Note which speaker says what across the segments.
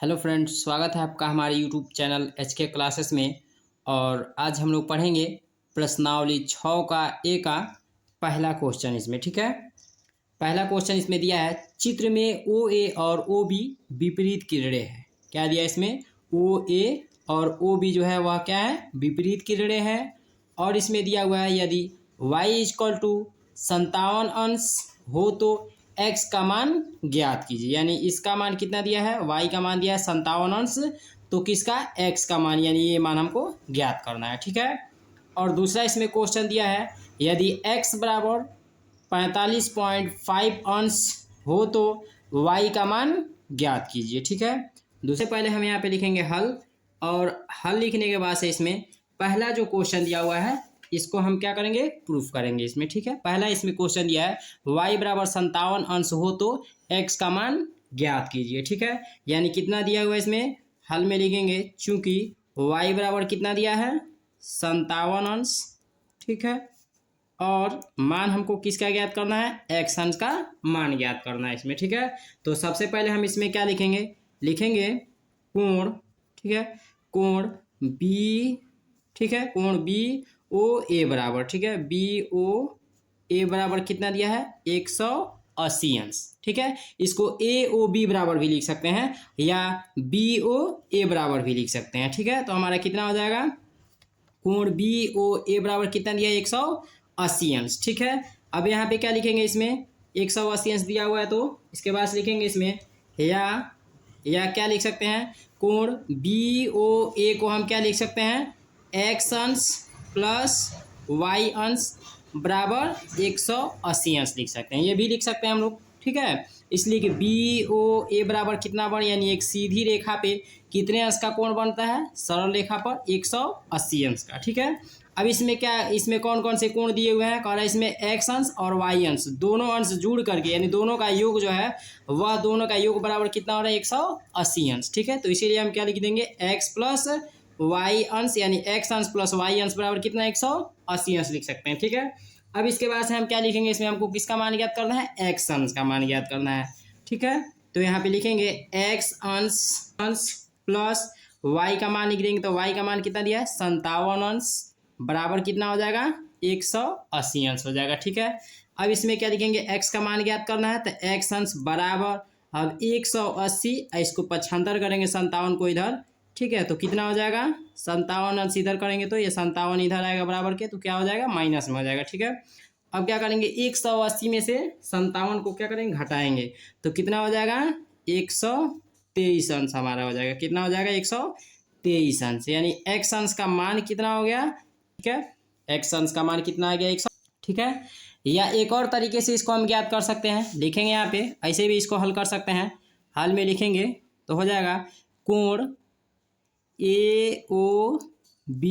Speaker 1: Hello friends, स्वागत है आपका हमारे यूट्यूब चैनल HK क्लासेस में। और आज हम लोग पढ़ेंगे प्रश्नावली 6 का ए का पहला क्वेश्चन इसमें। ठीक है, पहला क्वेश्चन इसमें दिया है, चित्र में OA और OB विपरीत किरणें हैं। क्या दिया इसमें? OA और OB जो है वह क्या है? विपरीत किरणें हैं। और इसमें दिया हुआ है, यदि y = 57 अंश हो तो x का मान ज्ञात कीजिए। यानी इसका मान कितना दिया है? y का मान दिया है 57 अंश, तो किसका? x का मान, यानी ये मान हमको ज्ञात करना है। ठीक है, और दूसरा इसमें क्वेश्चन दिया है, यदि x बराबर 45.5 अंश हो तो y का मान ज्ञात कीजिए। ठीक है, दूसरे पहले हम यहाँ पे लिखेंगे हल, और हल लिखने के बाद से इसमें पहला जो क्वेश्चन दिया हुआ है इसको हम क्या करेंगे? प्रूफ करेंगे इसमें। ठीक है, पहला इसमें क्वेश्चन दिया है, y बराबर 57 अंश हो तो x का मान ज्ञात कीजिए। ठीक है, यानी कितना दिया हुआ है इसमें हल में लिखेंगे, चूंकि y बराबर कितना दिया है? 57 अंश। ठीक है, और मान हमको किसका ज्ञात करना है? x अंश का मान ज्ञात करना है इसमें। ठीक है, तो सबसे पहले हम इसमें क्या लिखेंगे? लिखेंगे कोण। ठीक है, कोण B। ठीक है, कोण BOA बराबर, ठीक है, BOA बराबर कितना दिया है? 180 अंश। ठीक है, इसको AOB बराबर भी लिख सकते हैं या BOA बराबर भी लिख सकते हैं। ठीक है, तो हमारा कितना हो जाएगा? कोण BOA बराबर कितना दिया है? 180 अंश। ठीक है, अब यहाँ पे क्या लिखेंगे? इसमें 180 अंश दिया हुआ है, तो इसके बाद लिखेंगे इसमें या क्या लिख सकते हैं? कोण BOA को हम क्या लिख सकते हैं? x अंश प्लस y अंश बराबर 180 अंश लिख सकते हैं, ये भी लिख सकते हैं हम लोग। ठीक है, इसलिए कि BOA बराबर कितना बन, यानी एक सीधी रेखा पे कितने अंश का कोण बनता है? सरल रेखा पर 180 अंश का। ठीक है, अब इसमें क्या, इसमें कौन कौन से कोण दिए हुए हैं? कह रहा है इसमें x अंश और y अंश दोनों अंश जुड़ करके, यानी दोनों का योग जो है वह दोनों का योग बराबर कितना हो रहा है? 180 अंश। ठीक है, तो इसीलिए हम क्या लिख देंगे? x प्लस y अंश, यानी x अंश प्लस y अंश बराबर कितना? 180 अंश लिख सकते हैं। ठीक है, अब इसके बाद से हम क्या लिखेंगे? इसमें हमको किसका मान ज्ञात करना है? x अंश का मान ज्ञात करना है। ठीक है, तो यहाँ पे लिखेंगे x अंश प्लस y का मान लिख देंगे, तो y का मान कितना दिया है? 57 अंश बराबर कितना हो जाएगा? 180 अंश हो जाएगा। ठीक है, अब इसमें क्या लिखेंगे? x का मान ज्ञात करना है, तो x अंश बराबर, अब 180, इसको 75 करेंगे 57 को इधर। ठीक है, तो कितना हो जाएगा? 57 अंश इधर करेंगे तो ये 57 इधर आएगा बराबर के, तो क्या हो जाएगा? माइनस में हो जाएगा। ठीक है, अब क्या करेंगे? 180 में से 57 को क्या करेंगे? घटाएंगे, तो कितना हो जाएगा? 123 अंश हमारा हो जाएगा। कितना हो जाएगा? 123 अंश, यानी x अंश का मान कितना हो गया? ठीक है, x अंश का मान कितना आ गया? 100। ठीक है, या एक और तरीके से इसको हम ज्ञात कर सकते हैं, लिखेंगे यहाँ पे, ऐसे भी इसको हल कर सकते हैं। हल में लिखेंगे तो हो जाएगा कोण AOB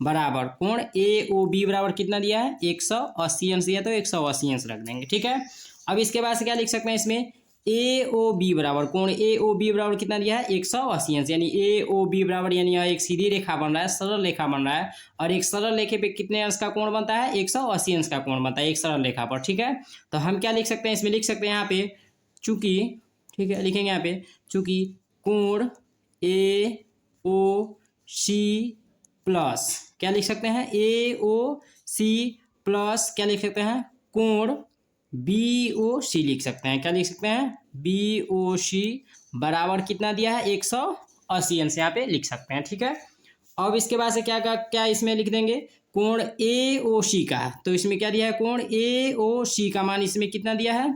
Speaker 1: बराबर, कोण AOB बराबर कितना दिया है? 180 अंश दिया, तो 180 अंश रख देंगे। ठीक है, अब इसके बाद से क्या लिख सकते हैं? इसमें AOB बराबर, कोण AOB बराबर कितना दिया है? 180 अंश, यानी AOB बराबर, यानी यह एक सीधी रेखा बन रहा है, सरल रेखा बन रहा है, और एक सरल रेखे पे कितने अंश का कोण बनता है? 180 अंश का कोण बनता है एक सरल रेखा पर। ठीक है, तो हम क्या लिख सकते हैं? इसमें लिख सकते हैं यहाँ पे, चूंकि, ठीक है, लिखेंगे यहाँ पे, चूंकि कोण AOC प्लस, क्या लिख सकते हैं? AOC प्लस क्या लिख सकते हैं? कोण BOC लिख सकते हैं। क्या लिख सकते हैं? BOC बराबर कितना दिया है? 180 अंश यहाँ पे लिख सकते हैं। ठीक है, अब इसके बाद से क्या इसमें लिख देंगे? कोण AOC का, तो इसमें क्या दिया है? कोण AOC का मान इसमें कितना दिया है?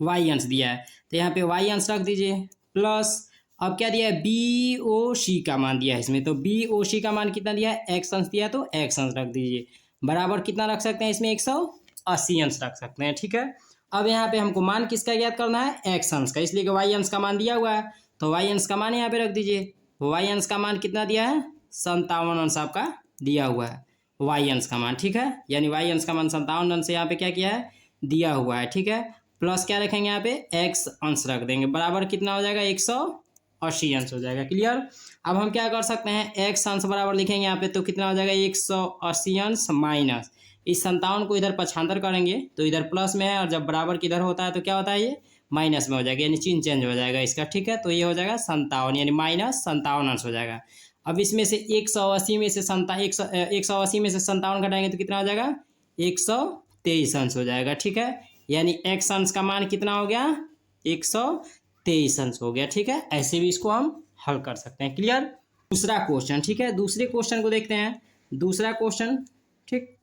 Speaker 1: y अंश दिया है, तो यहाँ पे y अंश रख दीजिए, प्लस अब क्या दिया है? BOC का मान दिया है इसमें, तो BOC का मान कितना दिया है? x अंश दिया है, तो x अंश रख दीजिए, बराबर कितना रख सकते हैं इसमें? 180 अंश रख सकते हैं। ठीक है, अब यहाँ पे हमको मान किसका ज्ञात करना है? x अंश का, इसलिए कि y अंश का मान दिया हुआ है, तो y अंश का मान यहाँ पे रख दीजिए। y अंश का मान कितना दिया है? 57 अंश आपका दिया हुआ है y अंश का मान। ठीक है, यानी y अंश का मान 57 अंश यहाँ पे क्या किया है? दिया हुआ है। ठीक है, प्लस क्या रखेंगे यहाँ पे? x अंश रख देंगे, बराबर कितना हो जाएगा? 180 अंश हो जाएगा। क्लियर? अब हम क्या कर सकते हैं? x अंश बराबर लिखेंगे यहाँ पे, तो कितना हो जाएगा? 180 अंश माइनस इस 57 को इधर 75 करेंगे तो इधर प्लस में है, और जब बराबर किधर होता है तो क्या होता है? ये माइनस में हो जाएगा, यानी चिन्ह चेंज हो जाएगा इसका, ठीक है। तो ये हो जाएगा 57, यानी -57 अंश हो जाएगा। अब इसमें से 180 में से 180 में से 57 घटाएंगे तो कितना हो जाएगा, 123 अंश हो जाएगा, ठीक है। यानी x अंश का मान कितना हो गया, 123 अंश हो गया, ठीक है। ऐसे भी इसको हम हल कर सकते हैं। क्लियर। दूसरा क्वेश्चन, ठीक है। दूसरे क्वेश्चन को देखते हैं। दूसरा क्वेश्चन, ठीक।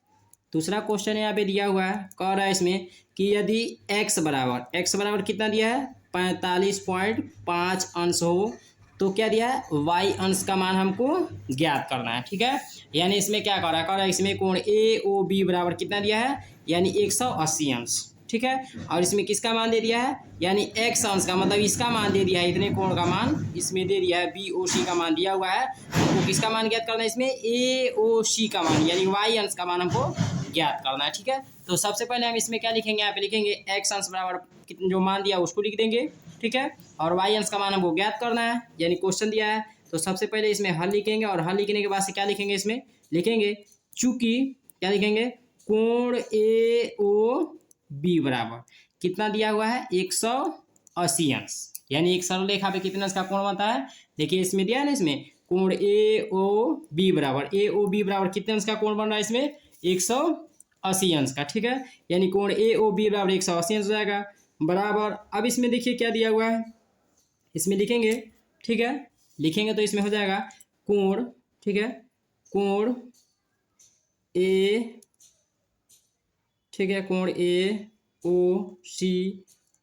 Speaker 1: दूसरा क्वेश्चन यहाँ पे दिया हुआ है, कह रहा है इसमें कि यदि x बराबर कितना दिया है, 45.5 अंश हो तो क्या दिया है, y अंश का मान हमको ज्ञात करना है, ठीक है। यानी इसमें क्या कर रहा है, इसमें कोण AOB बराबर कितना दिया है, यानी 180 अंश, ठीक है। और इसमें किसका मान दे दिया है, यानी x अंश का, मतलब इसका मान दे दिया है, इतने कोण का मान इसमें दे दिया है, BOC का मान दिया हुआ है। हमको किसका मान ज्ञात करना है, इसमें AOC का मान, यानी y अंश का मान हमको ज्ञात करना है, ठीक है। तो सबसे पहले हम इसमें क्या लिखेंगे, यहाँ पे लिखेंगे x अंश बराबर जो मान दिया उसको लिख देंगे, ठीक है। और y अंश का मान हमको ज्ञात करना है, यानी क्वेश्चन दिया है। तो सबसे पहले इसमें हल लिखेंगे, और हल लिखने के बाद से क्या लिखेंगे, इसमें लिखेंगे चूंकि क्या लिखेंगे, कोण AOB बराबर कितना दिया हुआ है, 180 अंश, यानी एक सरल रेखा पे कितना अंश का कोण बनता है, देखिए इसमें दिया है ना, इसमें कोण AOB बराबर कितने अंश का कोण बन रहा है, इसमें 180 अंश का, ठीक है। यानी कोण AOB बराबर 180 अंश हो जाएगा, बराबर। अब इसमें देखिए क्या दिया हुआ है, इसमें लिखेंगे, ठीक है। लिखेंगे तो इसमें हो जाएगा कोण, ठीक है, कोण A, ठीक है, कोण AOC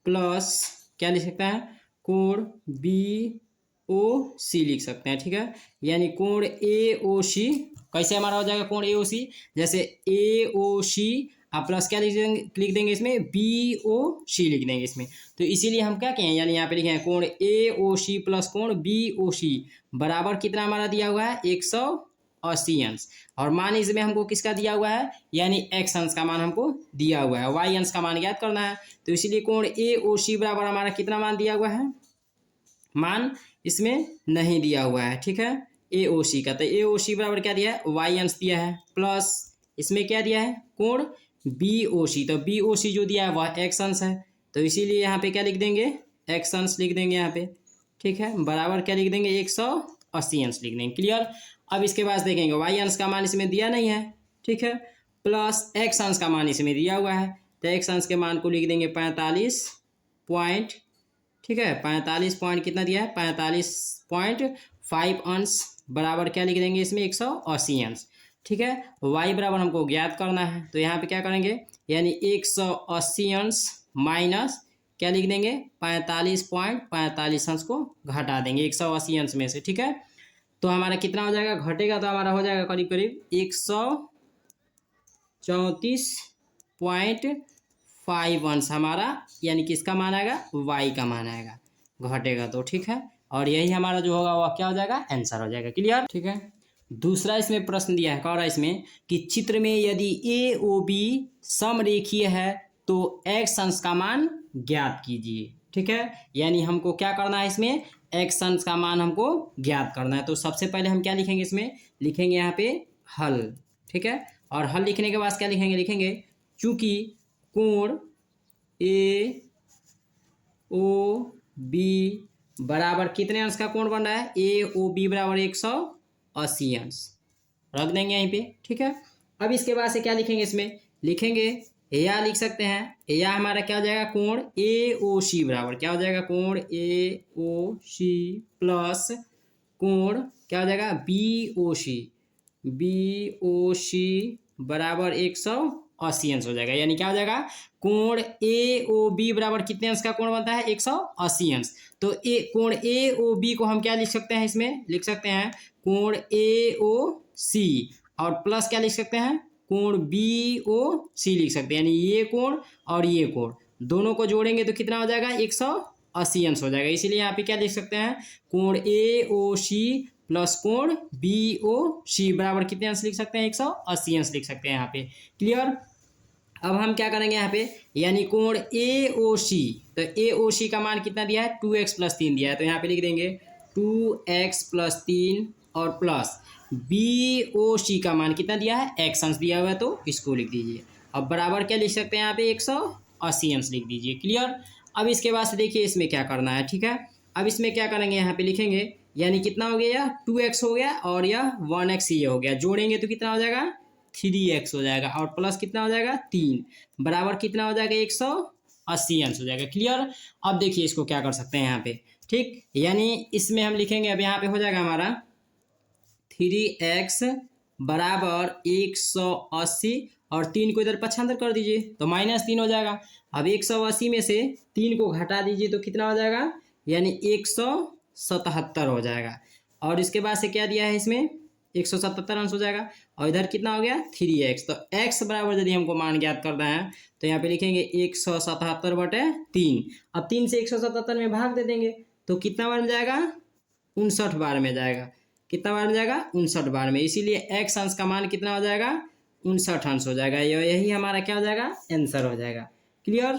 Speaker 1: प्लस क्या लिख सकते हैं, कोण BOC लिख सकते हैं, ठीक है। यानी कोण AOC कैसे हमारा हो जाएगा, कोण AOC, जैसे AOC आप प्लस क्या लिख देंगे इसमें, BOC लिख देंगे इसमें। तो इसीलिए हम क्या कहें, यानी यहाँ पे लिखे हैं कोण AOC प्लस कोण BOC बराबर कितना हमारा दिया हुआ है, 180 अंश। और मान इसमें हमको किसका दिया हुआ है, यानी x अंश का मान हमको दिया हुआ है, y अंश का मान ज्ञात करना है। तो इसीलिए कोण AOC बराबर हमारा कितना मान दिया हुआ है, मान इसमें नहीं दिया हुआ है, ठीक है, AOC का। तो AOC बराबर क्या दिया है, y अंश दिया है, प्लस इसमें क्या दिया है, कोण BOC। तो BOC जो दिया है वह x अंश है, तो इसीलिए यहाँ पे क्या लिख देंगे, x अंश लिख देंगे यहाँ पे, ठीक है, बराबर क्या लिख देंगे, 180 अंश लिख देंगे। क्लियर। अब इसके बाद देखेंगे y अंश का मान इसमें दिया नहीं है, ठीक है, प्लस x अंश का मान इसमें दिया हुआ है। तो x अंश के मान को लिख देंगे 45 पॉइंट, ठीक है, 45 पॉइंट कितना दिया है, 45.5 अंश बराबर क्या लिख देंगे इसमें, 180 अंश, ठीक है। y बराबर हमको ज्ञात करना है, तो यहाँ पे क्या करेंगे, यानी 180 अंश माइनस क्या लिख देंगे, 45.45 अंश को घटा देंगे 180 अंश में से, ठीक है। तो हमारा कितना हो जाएगा, घटेगा तो हमारा हो जाएगा करीब करीब 134.5 अंश हमारा, यानी किसका मान आएगा, y का मान आएगा, घटेगा तो, ठीक है। और यही हमारा जो होगा वह क्या हो जाएगा, आंसर हो जाएगा। क्लियर, ठीक है। दूसरा इसमें प्रश्न दिया है, कह रहा है इसमें कि चित्र में यदि AOB समरेखीय है तो x अंश का मान ज्ञात कीजिए, ठीक है। यानी हमको क्या करना है, इसमें x अंश का मान हमको ज्ञात करना है। तो सबसे पहले हम क्या लिखेंगे, इसमें लिखेंगे यहाँ पे हल, ठीक है। और हल लिखने के बाद क्या लिखेंगे, लिखेंगे चूंकि कोण AOB बराबर कितने अंश का कोण बन रहा है, AOB बराबर 180 अंश रख देंगे यहीं पे, ठीक है। अब इसके बाद से क्या लिखेंगे, इसमें लिखेंगे या लिख सकते हैं, या हमारा क्या हो जाएगा, कोण AOC बराबर क्या हो जाएगा, कोण AOC प्लस कोण क्या हो जाएगा, BOC बराबर 180 अंश हो जाएगा। यानी क्या हो जाएगा, कोण AOB बराबर कितने अंश का कोण बनता है, 180 अंश। तो कोण AOB को हम क्या लिख सकते हैं, इसमें लिख सकते हैं कोण AOC और प्लस क्या लिख सकते हैं, कोण BOC लिख सकते हैं। यानी ये कोण और ये कोण दोनों को जोड़ेंगे तो कितना हो जाएगा, 180 अंश हो जाएगा। इसीलिए यहाँ पे क्या लिख सकते हैं, कोण AOC प्लस कोण BOC बराबर कितने अंश लिख सकते हैं, 180 अंश लिख सकते हैं यहाँ पे। क्लियर। अब हम क्या करेंगे यहाँ पे, यानी कोण AOC, तो AOC का मान कितना दिया है, 2x प्लस 3 दिया है, तो यहाँ पे लिख देंगे 2x प्लस 3 और प्लस BOC का मान कितना दिया है, x अंश दिया हुआ है, तो इसको लिख दीजिए। अब बराबर क्या लिख सकते हैं यहाँ पे, 180 अंश लिख दीजिए। क्लियर। अब इसके बाद से देखिए इसमें क्या करना है, ठीक है। अब इसमें क्या करेंगे, यहाँ पे लिखेंगे, यानी कितना हो गया, 2x हो गया और यह 1x ये हो गया, जोड़ेंगे तो कितना हो जाएगा, 3x हो जाएगा और प्लस कितना हो जाएगा, 3 बराबर कितना हो जाएगा, 180 अंश हो जाएगा। क्लियर। अब देखिए इसको क्या कर सकते हैं यहाँ पे, ठीक, यानी इसमें हम लिखेंगे, अब यहाँ पे हो जाएगा हमारा 3x बराबर 180 और 3 को इधर पक्षांतर कर दीजिए तो -3 हो जाएगा। अब 180 में से 3 को घटा दीजिए तो कितना हो जाएगा, यानी 177 हो जाएगा। और इसके बाद से क्या दिया है इसमें, 177 अंश हो जाएगा और इधर कितना हो गया, 3x। तो x बराबर यदि हमको मान ज्ञात करना है तो यहाँ पे लिखेंगे 177/3। अब 3 से 177 में भाग दे देंगे तो कितना बार में जाएगा, 59 बार में जाएगा। कितना बार में जाएगा, 59 बार में। इसीलिए x अंश का मान कितना हो जाएगा, 59 अंश हो जाएगा। यही हमारा क्या हो जाएगा, आंसर हो जाएगा। क्लियर।